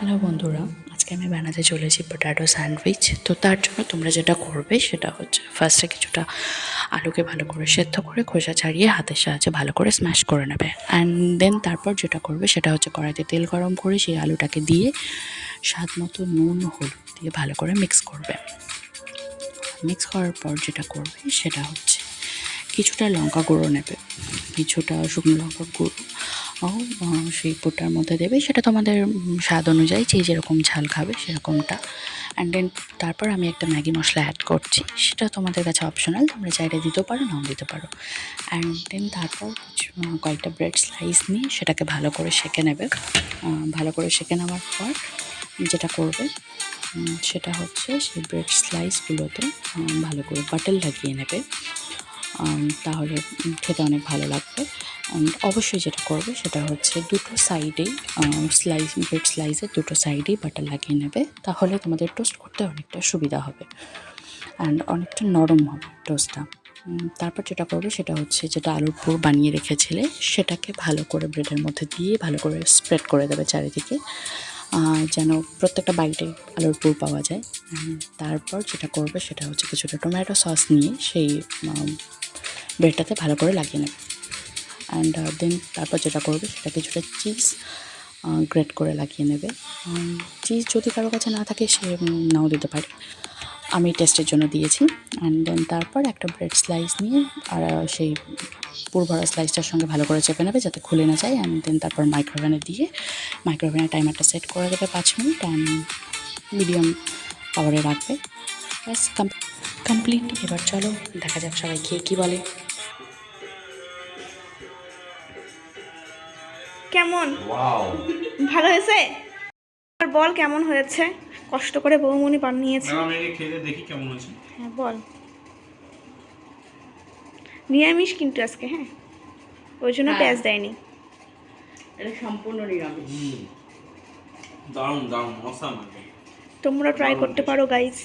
Hello বন্ধুরা, আজকে আমি বানাতে চলেছি পটাটো স্যান্ডউইচ। তো তার জন্য তোমরা যেটা করবে সেটা হচ্ছে ফার্স্টে কিছুটা আলুকে ভালো করে সেদ্ধ করে খোসা ছাড়িয়ে হাতের সাহায্যে ভালো করে স্ম্যাশ করে নেবে। অ্যান্ড দেন তারপর যেটা করবে সেটা হচ্ছে কড়াইতে তেল গরম করে সেই আলুটাকে দিয়ে স্বাদ মতো নুন হলুদ দিয়ে ভালো করে মিক্স করবে। মিক্স করার পর যেটা করবে সেটা হচ্ছে কিছুটা লঙ্কা গুঁড়ো নেবে, কিছুটা শুকনো লঙ্কা গুঁড়ো সেই পোটার মধ্যে দেবে। সেটা তোমাদের স্বাদ অনুযায়ী যে যেরকম ঝাল খাবে সেরকমটা। অ্যান্ড দেন তারপর আমি একটা ম্যাগি মশলা অ্যাড করছি, সেটা তোমাদের কাছে অপশনাল, তোমরা চাইলে দিতেও পারো নাও দিতে পারো। অ্যান্ড দেন তারপর কয়েকটা ব্রেড স্লাইস নিয়ে সেটাকে ভালো করে সেঁকে নেবে। ভালো করে সেঁকে নেওয়ার পর যেটা করবে সেটা হচ্ছে সেই ব্রেড স্লাইসগুলোতে ভালো করে বাটার লাগিয়ে নেবে, তাহলে খেতে অনেক ভালো লাগবে। অ্যান্ড অবশ্যই যেটা করবে সেটা হচ্ছে দুটো সাইডেই ব্রেড স্লাইসের দুটো সাইডেই বাটার লাগিয়ে নেবে, তাহলে তোমাদের টোস্ট করতে অনেকটা সুবিধা হবে অ্যান্ড অনেকটা নরম হবে টোস্টটা। তারপর যেটা করবে সেটা হচ্ছে যেটা আলুর পুর বানিয়ে রেখেছিলে সেটাকে ভালো করে ব্রেডের মধ্যে দিয়ে ভালো করে স্প্রেড করে দেবে চারিদিকে, যেন প্রত্যেকটা বাইটে আলুর পুর পাওয়া যায়। তারপর যেটা করবে সেটা হচ্ছে কিছুটা টমেটো সস নিয়ে সেই ব্রেডটাতে ভালো করে লাগিয়ে নেবে। অ্যান্ড দেন তারপর যেটা করবে সেটা কিছুটা চিজ গ্রেট করে লাগিয়ে নেবে। চিজ যদি কারো কাছে না থাকে সে নাও দিতে পারে, আমি টেস্টের জন্য দিয়েছি। অ্যান্ড দেন তারপর একটা ব্রেড স্লাইস নিয়ে আর সেই পুর ভরা স্লাইসটার সঙ্গে ভালো করে চেপে নেবে যাতে খুলে না যায়। অ্যান্ড দেন তারপর মাইক্রোওভেনে দিয়ে মাইক্রোওভেনের টাইমারটা সেট করে দেবে 5 মিনিট অ্যান্ড মিডিয়াম পাওয়ারে রাখবে। ব্যাস কমপ্লিট। এবার চলো দেখা যাক সবাই খেয়ে কী বলে। কেমন? ভালো হয়েছে? আর বল কেমন হয়েছে? কষ্ট করে বৌমনি বানিয়েছে। আমি খেয়ে দেখি কেমন হয়েছে। হ্যাঁ বল। নিরামিষ কিন্তু আজকে, হ্যাঁ, ওই জন্য পেঁয়াজ দেয়নি। এটা সম্পূর্ণ নিরামিষ। দারুণ দারুণ, অসাম। তোমরা ট্রাই করতে পারো গাইস।